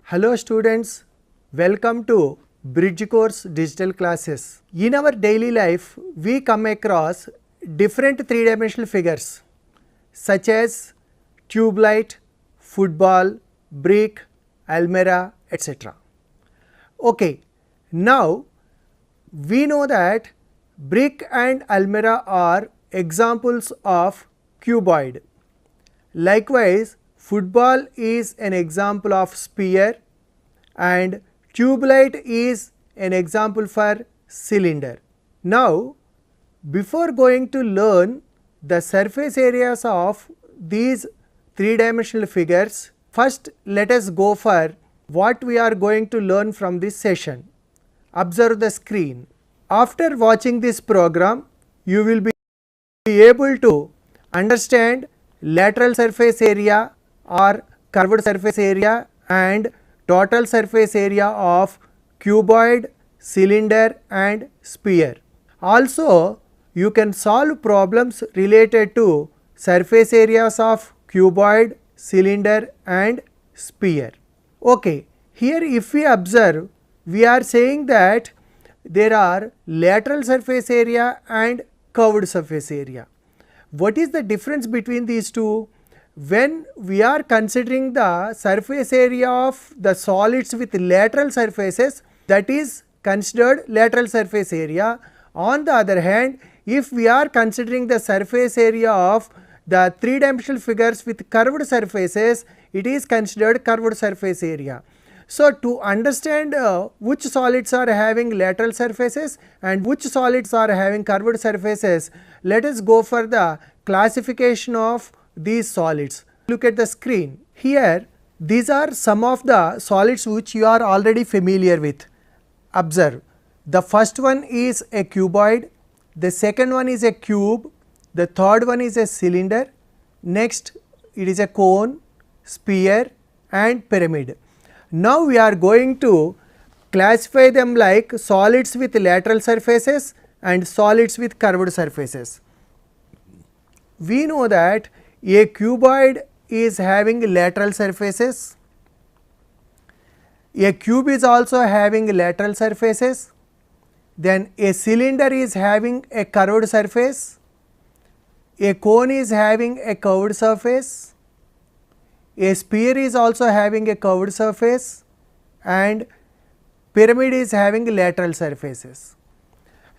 Hello students, welcome to Bridge Course digital classes. In our daily life, we come across different three-dimensional figures such as tube light, football, brick, almirah, etc. Okay, now we know that brick and almirah are examples of cuboid. Likewise, football is an example of sphere and tube light is an example for cylinder. Now, before going to learn the surface areas of these three-dimensional figures, first let us go for what we are going to learn from this session. Observe the screen. After watching this program, you will be able to understand lateral surface area or curved surface area and total surface area of cuboid, cylinder and sphere. Also, you can solve problems related to surface areas of cuboid, cylinder and sphere. Okay, here if we observe, we are saying that there are lateral surface area and curved surface area. What is the difference between these two? When we are considering the surface area of the solids with lateral surfaces, that is considered lateral surface area. On the other hand, if we are considering the surface area of the three-dimensional figures with curved surfaces, it is considered curved surface area. So, to understand which solids are having lateral surfaces and which solids are having curved surfaces, let us go for the classification of these solids. Look at the screen. Here, these are some of the solids which you are already familiar with. Observe, the first one is a cuboid, the second one is a cube, the third one is a cylinder, next it is a cone, sphere and pyramid. Now, we are going to classify them like solids with lateral surfaces and solids with curved surfaces. We know that a cuboid is having lateral surfaces, a cube is also having lateral surfaces, then a cylinder is having a curved surface, a cone is having a curved surface, a sphere is also having a curved surface and pyramid is having lateral surfaces.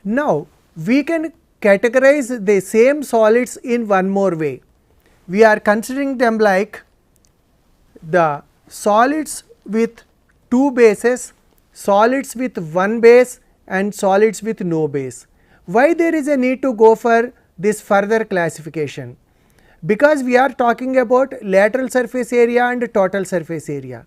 Now, we can categorize the same solids in one more way. We are considering them like the solids with two bases, solids with one base and solids with no base. Why there is a need to go for this further classification? Because we are talking about lateral surface area and total surface area.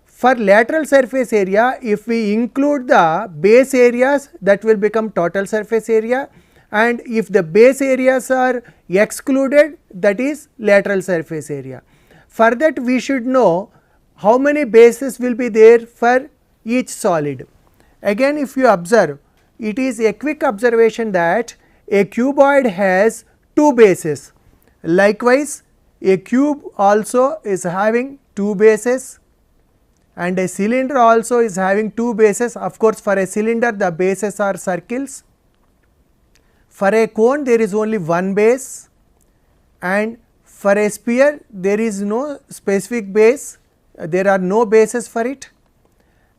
For lateral surface area, if we include the base areas, that will become total surface area, and if the base areas are excluded, that is lateral surface area. For that, we should know how many bases will be there for each solid. Again, if you observe, it is a quick observation that a cuboid has two bases. Likewise, a cube also is having two bases and a cylinder also is having two bases. Of course, for a cylinder the bases are circles. For a cone there is only one base and for a sphere there is no specific base, there are no bases for it,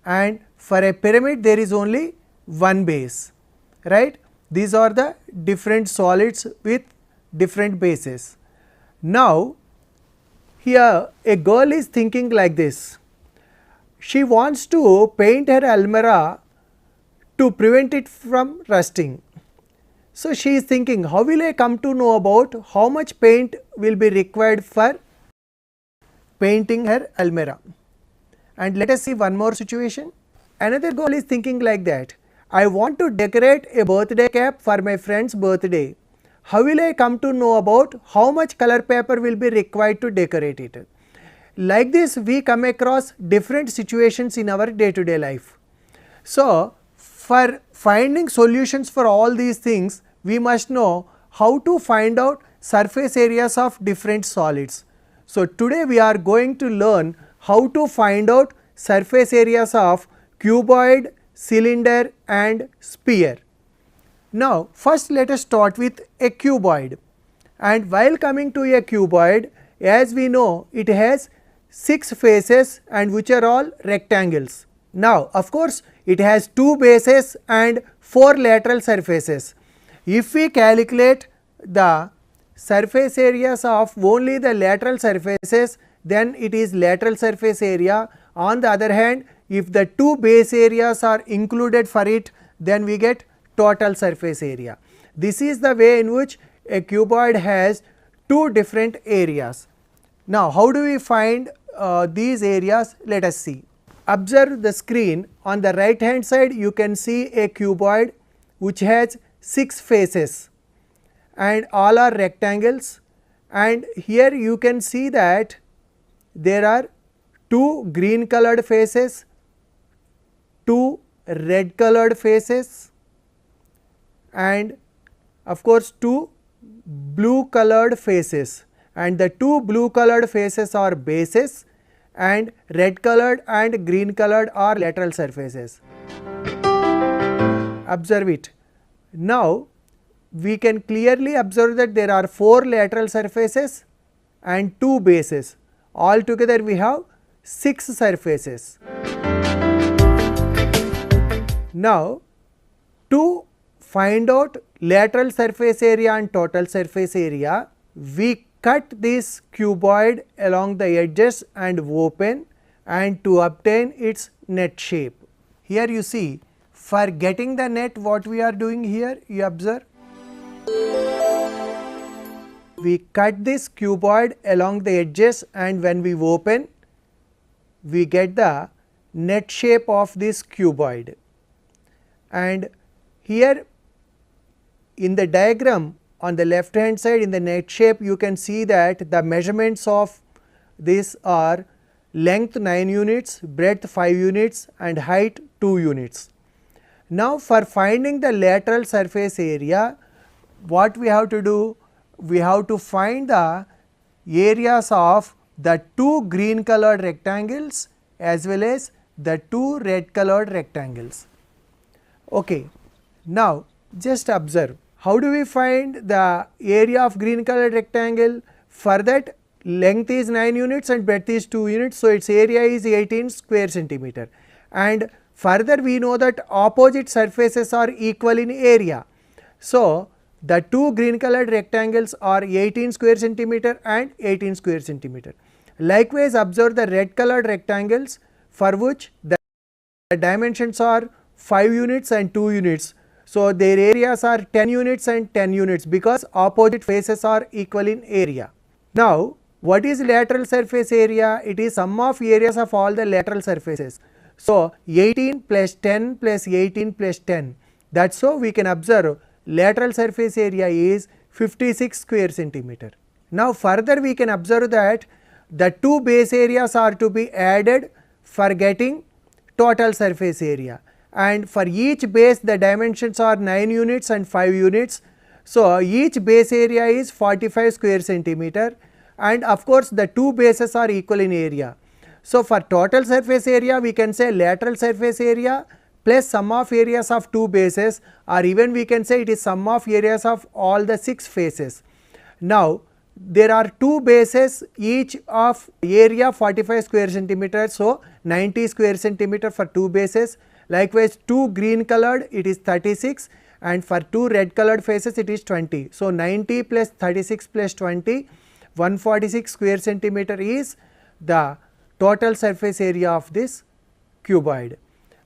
and for a pyramid there is only one base, right. These are the different solids with different bases. Now, here a girl is thinking like this. She wants to paint her almirah to prevent it from rusting. So, she is thinking, how will I come to know about how much paint will be required for painting her almirah? And let us see one more situation. Another girl is thinking like that. I want to decorate a birthday cap for my friend's birthday. How will I come to know about how much color paper will be required to decorate it? Like this, we come across different situations in our day-to-day life. So, for finding solutions for all these things, we must know how to find out surface areas of different solids. So, today we are going to learn how to find out surface areas of cuboid, cylinder and sphere. Now first let us start with a cuboid, and while coming to a cuboid, as we know it has 6 faces and which are all rectangles. Now of course it has 2 bases and 4 lateral surfaces. If we calculate the surface areas of only the lateral surfaces, then it is lateral surface area. On the other hand, if the 2 base areas are included for it, then we get total surface area. This is the way in which a cuboid has 2 different areas. Now how do we find these areas? Let us see. Observe the screen. On the right hand side you can see a cuboid which has 6 faces and all are rectangles, and here you can see that there are 2 green colored faces, 2 red colored faces and of course 2 blue colored faces, and the 2 blue colored faces are bases and red colored and green colored are lateral surfaces. Observe it. Now we can clearly observe that there are 4 lateral surfaces and 2 bases. Altogether we have 6 surfaces. Now to find out lateral surface area and total surface area, we cut this cuboid along the edges and open, and to obtain its net shape. Here you see, for getting the net, what we are doing here, you observe. We cut this cuboid along the edges, and when we open, we get the net shape of this cuboid. And here in the diagram on the left hand side in the net shape, you can see that the measurements of this are length 9 units, breadth 5 units and height 2 units. Now for finding the lateral surface area, what we have to do? We have to find the areas of the 2 green colored rectangles as well as the 2 red colored rectangles. Okay. Now just observe, how do we find the area of green colored rectangle? For that, length is 9 units and breadth is 2 units, so its area is 18 square centimeter. And further we know that opposite surfaces are equal in area. So the 2 green colored rectangles are 18 square centimeter and 18 square centimeter. Likewise observe the red colored rectangles, for which the dimensions are 5 units and 2 units. So their areas are 10 units and 10 units because opposite faces are equal in area. Now what is lateral surface area? It is sum of areas of all the lateral surfaces. So 18 plus 10 plus 18 plus 10. That's how we can observe lateral surface area is 56 square centimeter. Now further we can observe that the 2 base areas are to be added for getting total surface area, and for each base the dimensions are 9 units and 5 units. So each base area is 45 square centimeter, and of course the 2 bases are equal in area. So for total surface area we can say lateral surface area plus sum of areas of 2 bases, or even we can say it is sum of areas of all the 6 faces. Now there are 2 bases, each of area 45 square centimeter, so 90 square centimeter for 2 bases. Likewise 2 green colored, it is 36, and for 2 red colored faces it is 20. So 90 plus 36 plus 20, 146 square centimeter is the total surface area of this cuboid.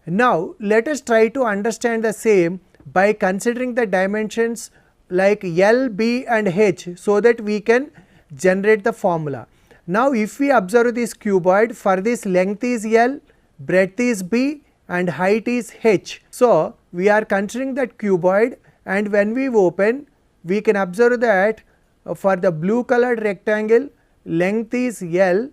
Now let us try to understand the same by considering the dimensions like L, B and H, so that we can generate the formula. Now if we observe this cuboid, for this length is L, breadth is B and height is H. So we are considering that cuboid, and when we open we can observe that for the blue colored rectangle length is L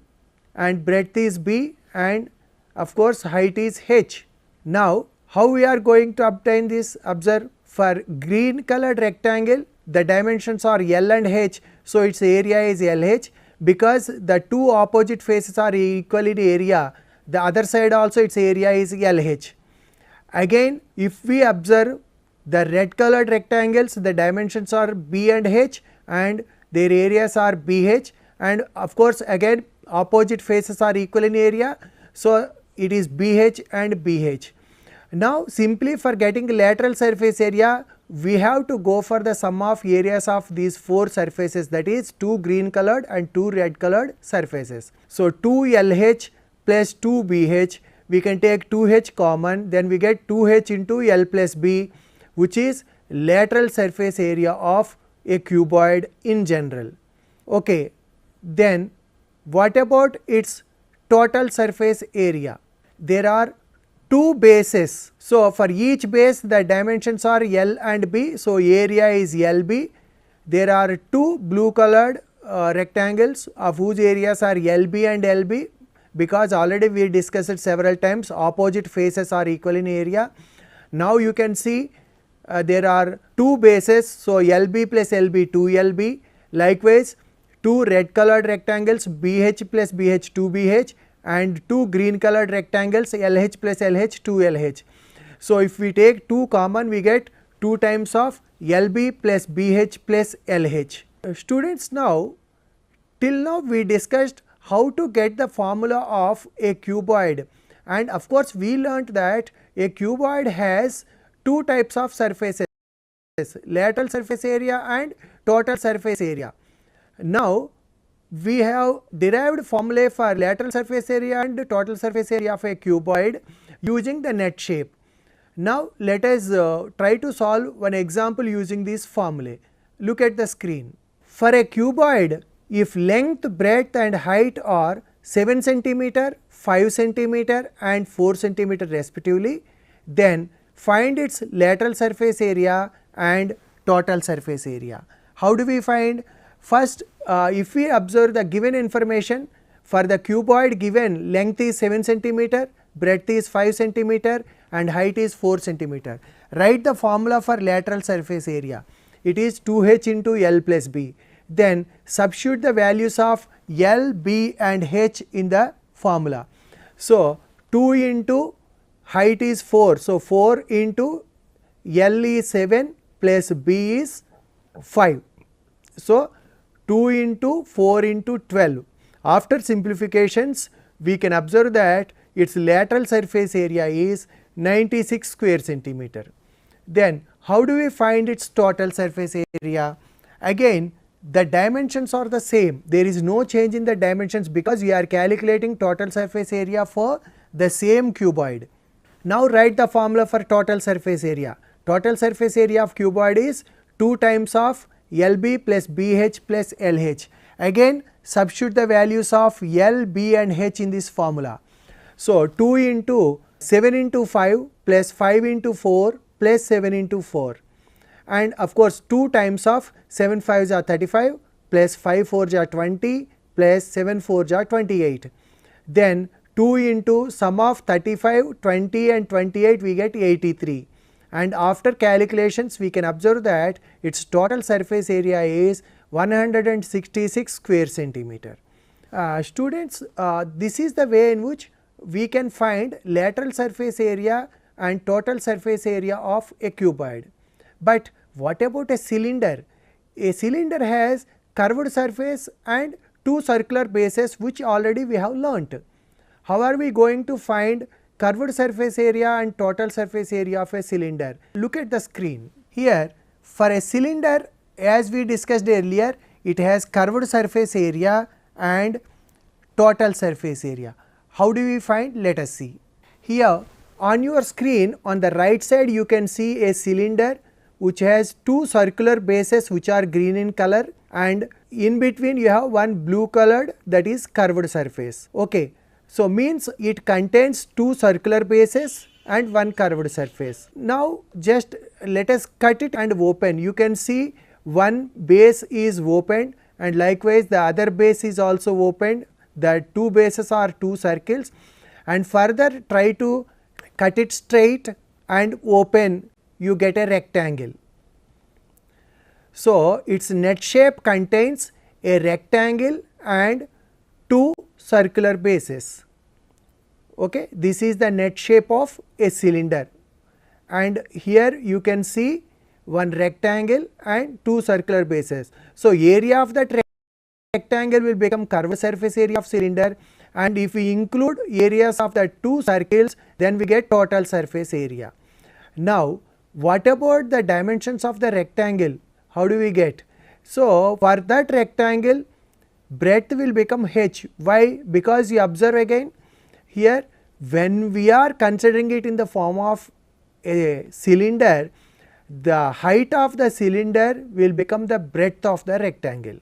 and breadth is B and of course height is H. Now how we are going to obtain this? Observe, for green colored rectangle the dimensions are L and H, so its area is LH. Because the 2 opposite faces are equal in area, the other side also its area is LH. Again, if we observe the red colored rectangles, the dimensions are B and H and their areas are BH, and of course again opposite faces are equal in area, so it is BH and BH. Now simply for getting lateral surface area, we have to go for the sum of areas of these 4 surfaces, that is 2 green colored and 2 red colored surfaces. So 2LH plus 2BH, we can take 2H common, then we get 2H into L plus B, which is lateral surface area of a cuboid in general. Okay. Then what about its total surface area? There are 2 bases. So for each base the dimensions are L and B, so area is LB. There are 2 blue colored rectangles of whose areas are LB and LB, because already we discussed it several times, opposite faces are equal in area. Now you can see there are 2 bases, so LB plus LB 2LB, likewise 2 red colored rectangles BH plus BH 2BH and 2 green colored rectangles LH plus LH 2LH. So if we take 2 common, we get 2 times of LB plus BH plus LH. Students, now till now we discussed how to get the formula of a cuboid, and of course we learnt that a cuboid has 2 types of surfaces, lateral surface area and total surface area. Now we have derived formulae for lateral surface area and total surface area of a cuboid using the net shape. Now let us try to solve one example using these formulae. Look at the screen. For a cuboid, if length, breadth and height are 7 cm, 5 cm and 4 cm respectively, then find its lateral surface area and total surface area. How do we find? First, if we observe the given information, for the cuboid given length is 7 cm, breadth is 5 cm and height is 4 cm. Write the formula for lateral surface area. It is 2H into L plus B. Then substitute the values of L, B and H in the formula. So 2 into height is 4, so 4 into L is 7 plus B is 5. So 2 into 4 into 12. After simplifications, we can observe that its lateral surface area is 96 square centimeter. Then how do we find its total surface area? Again, the dimensions are the same. There is no change in the dimensions because we are calculating total surface area for the same cuboid. Now write the formula for total surface area. Total surface area of cuboid is 2 times of LB plus BH plus LH. Again substitute the values of L, B and H in this formula. So 2 into 7 into 5 plus 5 into 4 plus 7 into 4, and of course 2 times of 7 5s are 35 plus 5 4s are 20 plus 7 4s are 28. Then 2 into sum of 35, 20 and 28 we get 83, and after calculations we can observe that its total surface area is 166 square centimeter. Students, this is the way in which we can find lateral surface area and total surface area of a cuboid. But what about a cylinder? A cylinder has curved surface and 2 circular bases, which already we have learnt. How are we going to find curved surface area and total surface area of a cylinder? Look at the screen. Here for a cylinder, as we discussed earlier, it has curved surface area and total surface area. How do we find? Let us see. Here on your screen on the right side you can see a cylinder which has 2 circular bases which are green in color, and in between you have one blue colored, that is curved surface. Okay. So means it contains 2 circular bases and 1 curved surface. Now just let us cut it and open. You can see one base is opened and likewise the other base is also opened. The 2 bases are 2 circles, and further try to cut it straight and open, you get a rectangle. So its net shape contains a rectangle and 2 circular bases. Okay, this is the net shape of a cylinder, and here you can see one rectangle and two circular bases. So, area of that rectangle will become curved surface area of cylinder, and if we include areas of the two circles, then we get total surface area. Now, what about the dimensions of the rectangle? How do we get? So, for that rectangle, breadth will become h. Why? Because you observe again here, when we are considering it in the form of a cylinder, the height of the cylinder will become the breadth of the rectangle,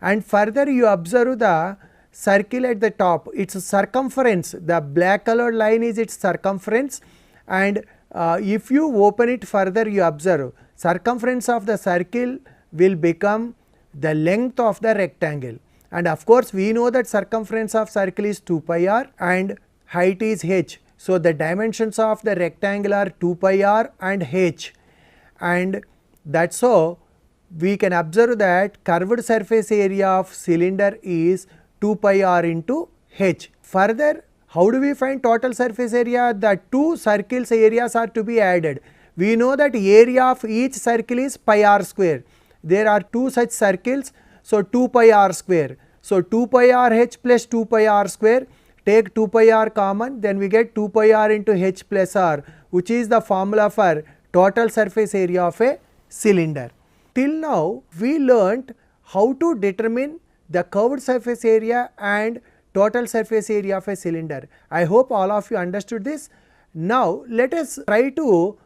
and further you observe the circle at the top, its circumference, the black colored line is its circumference, and if you open it further, you observe circumference of the circle will become the length of the rectangle, and of course we know that circumference of circle is 2 pi r and height is h. So, the dimensions of the rectangle are 2 pi r and h, and that is how we can observe that curved surface area of cylinder is 2 pi r into h. Further, how do we find total surface area? The two circles areas are to be added. We know that area of each circle is pi r square. There are two such circles, so 2 pi r square. So, 2 pi r h plus 2 pi r square, take 2 pi r common, then we get 2 pi r into h plus r, which is the formula for total surface area of a cylinder. Till now we learnt how to determine the curved surface area and total surface area of a cylinder. I hope all of you understood this. Now let us try to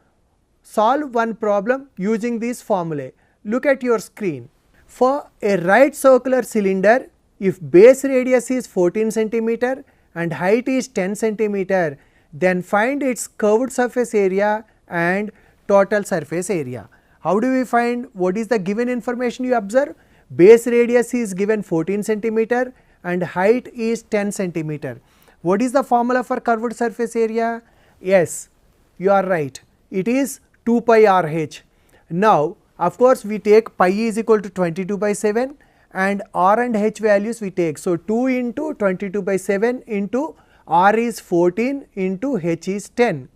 solve one problem using these formulae. Look at your screen. For a right circular cylinder, if base radius is 14 centimeter and height is 10 centimeter, then find its curved surface area and total surface area. How do we find? What is the given information you observe? Base radius is given 14 centimeter and height is 10 centimeter. What is the formula for curved surface area? Yes, you are right. It is 2 pi r h. Now, of course, we take pi is equal to 22 by 7 and r and h values we take. So, 2 into 22 by 7 into r is 14 into h is 10.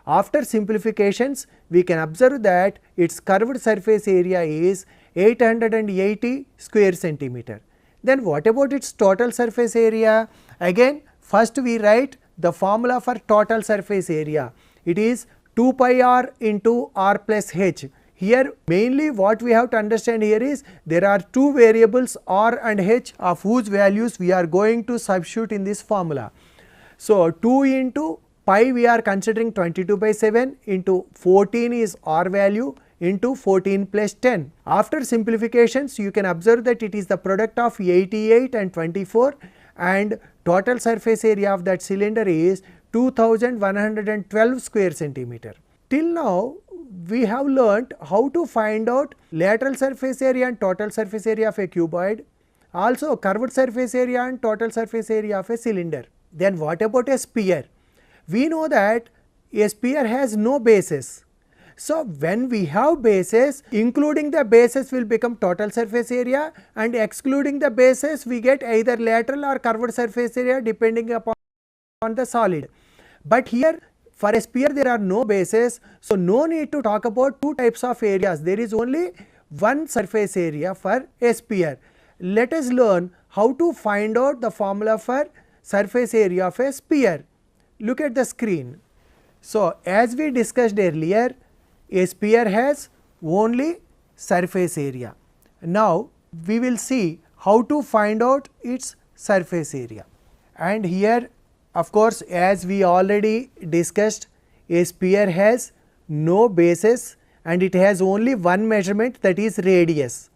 After simplifications, we can observe that its curved surface area is 880 square centimeter. Then what about its total surface area? Again, first we write the formula for total surface area. It is 2 pi r into r plus h. Here mainly what we have to understand here is there are two variables r and h of whose values we are going to substitute in this formula. So, 2 into pi we are considering 22 by 7 into 14 is r value into 14 plus 10. After simplifications, you can observe that it is the product of 88 and 24 and total surface area of that cylinder is 2112 square centimeter. Till now we have learnt how to find out lateral surface area and total surface area of a cuboid, also curved surface area and total surface area of a cylinder. Then what about a sphere? We know that a sphere has no bases. So, when we have bases, including the bases will become total surface area and excluding the bases we get either lateral or curved surface area depending upon the solid. But here for a sphere there are no bases, so no need to talk about two types of areas. There is only one surface area for a sphere. Let us learn how to find out the formula for surface area of a sphere. Look at the screen. So, as we discussed earlier, a sphere has only surface area. Now, we will see how to find out its surface area. And here, of course, as we already discussed, a sphere has no bases and it has only one measurement, that is radius.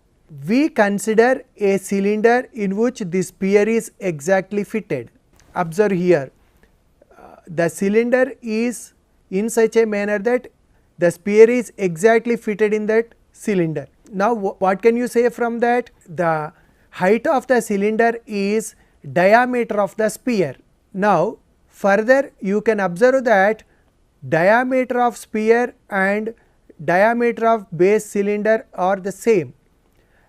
We consider a cylinder in which the sphere is exactly fitted. Observe here, the cylinder is in such a manner that the sphere is exactly fitted in that cylinder. Now, what can you say from that? The height of the cylinder is diameter of the sphere. Now, further you can observe that diameter of sphere and diameter of base cylinder are the same.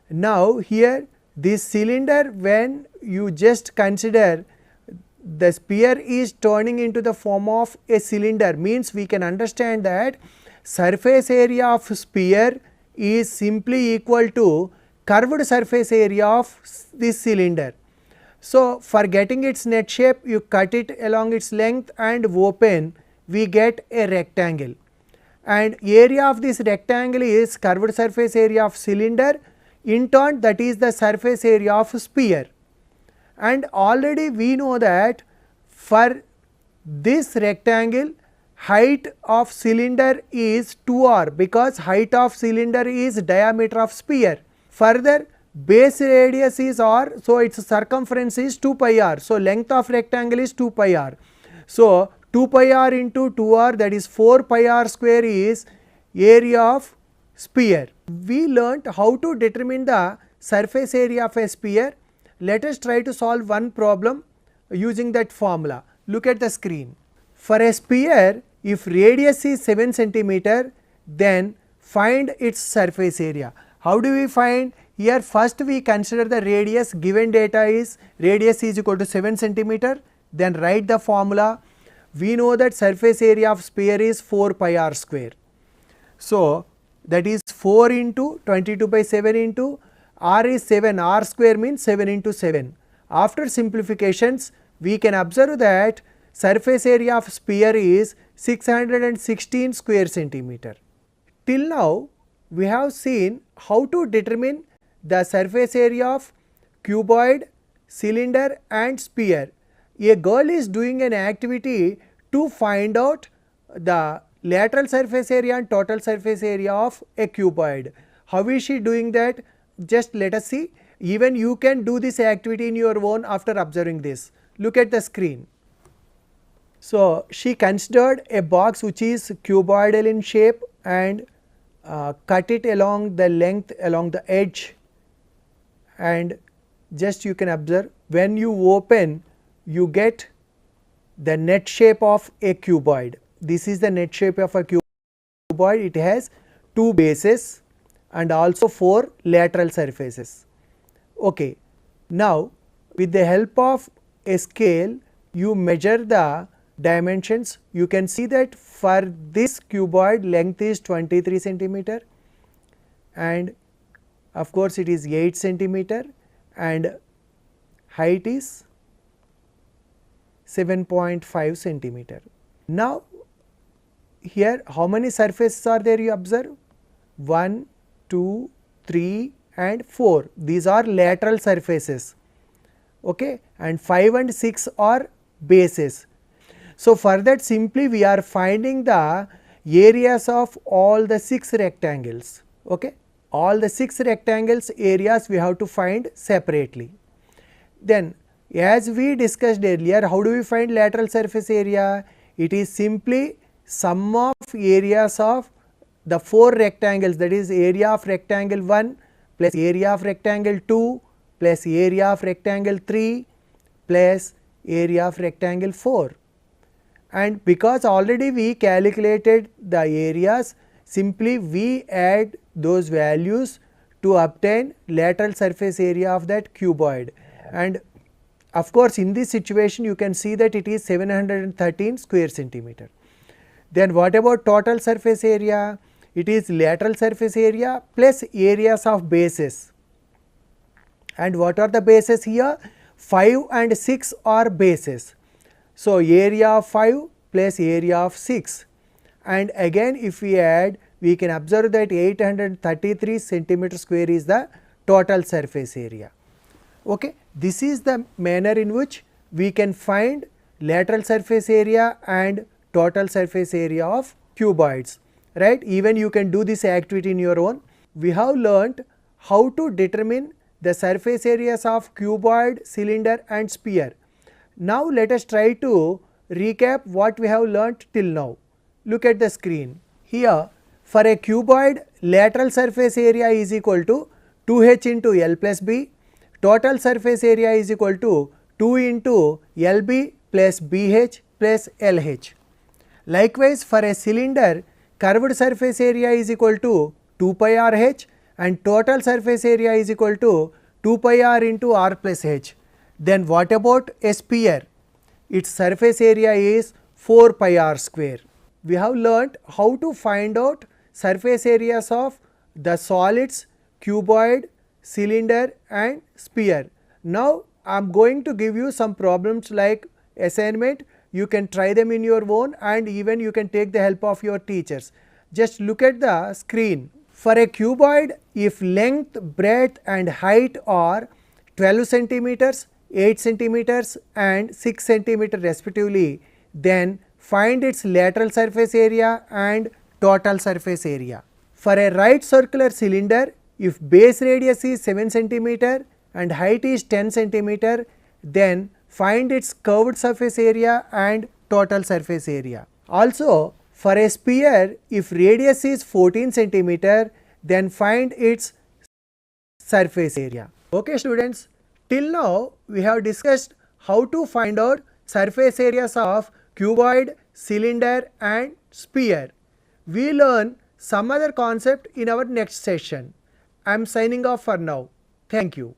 Now, here this cylinder, when you just consider the sphere is turning into the form of a cylinder, means we can understand that surface area of sphere is simply equal to curved surface area of this cylinder. So, for getting its net shape, you cut it along its length and open, we get a rectangle, and area of this rectangle is curved surface area of cylinder, in turn that is the surface area of sphere. And already we know that for this rectangle, height of cylinder is 2r, because height of cylinder is diameter of sphere. Further, base radius is r, so its circumference is 2 pi r. So, length of rectangle is 2 pi r. So, 2 pi r into 2 r, that is 4 pi r square is area of sphere. We learnt how to determine the surface area of a sphere. Let us try to solve one problem using that formula. Look at the screen. For a sphere, if radius is 7 centimeter, then find its surface area. How do we find? Here first we consider the radius. Given data is radius is equal to 7 centimeter, then write the formula. We know that surface area of sphere is 4 pi r square. So, that is 4 into 22 by 7 into r is 7, r square means 7 into 7. After simplifications, we can observe that surface area of sphere is 616 square centimeter. Till now, we have seen how to determine the surface area of cuboid, cylinder and sphere. A girl is doing an activity to find out the lateral surface area and total surface area of a cuboid. How is she doing that? Just let us see. Even you can do this activity in your own after observing this. Look at the screen. So, she considered a box which is cuboidal in shape and cut it along the length, along the edge, and just you can observe, when you open, you get the net shape of a cuboid. This is the net shape of a cuboid. It has 2 bases and also 4 lateral surfaces. Okay. Now, with the help of a scale, you measure the dimensions. You can see that for this cuboid, length is 23 centimeter and of course it is 8 centimeter and height is 7.5 centimeter. Now, here how many surfaces are there you observe? 1, 2, 3 and 4. These are lateral surfaces, okay, and 5 and 6 are bases. So, for that simply we are finding the areas of all the 6 rectangles, okay. All the 6 rectangles areas we have to find separately. Then as we discussed earlier, how do we find lateral surface area? It is simply sum of areas of the 4 rectangles, that is area of rectangle 1 plus area of rectangle 2 plus area of rectangle 3 plus area of rectangle 4. And because already we calculated the areas, simply we add those values to obtain lateral surface area of that cuboid. And of course, in this situation you can see that it is 713 square centimeter. Then what about total surface area? It is lateral surface area plus areas of bases. And what are the bases here? 5 and 6 are bases. So, area of 5 plus area of 6, and again if we add, we can observe that 833 centimeter square is the total surface area. Okay. This is the manner in which we can find lateral surface area and total surface area of cuboids, right. Even you can do this activity in your own. We have learnt how to determine the surface areas of cuboid, cylinder and sphere. Now, let us try to recap what we have learnt till now. Look at the screen. Here for a cuboid, lateral surface area is equal to 2h into L plus B, total surface area is equal to 2 into LB plus BH plus LH. Likewise, for a cylinder, curved surface area is equal to 2 pi r h and total surface area is equal to 2 pi r into r plus h. Then what about a sphere? its surface area is 4 pi r square. We have learnt how to find out surface areas of the solids, cuboid, cylinder and sphere. Now I am going to give you some problems like assignment. You can try them in your own and even you can take the help of your teachers. Just look at the screen. For a cuboid, if length, breadth and height are 12 centimeters, 8 centimeters and 6 centimeter respectively, then find its lateral surface area and total surface area. For a right circular cylinder, if base radius is 7 centimeter and height is 10 centimeter, then find its curved surface area and total surface area. Also, for a sphere, if radius is 14 centimeter, then find its surface area. Okay students, till now we have discussed how to find out surface areas of cuboid, cylinder and sphere. We learn some other concept in our next session. I am signing off for now. Thank you.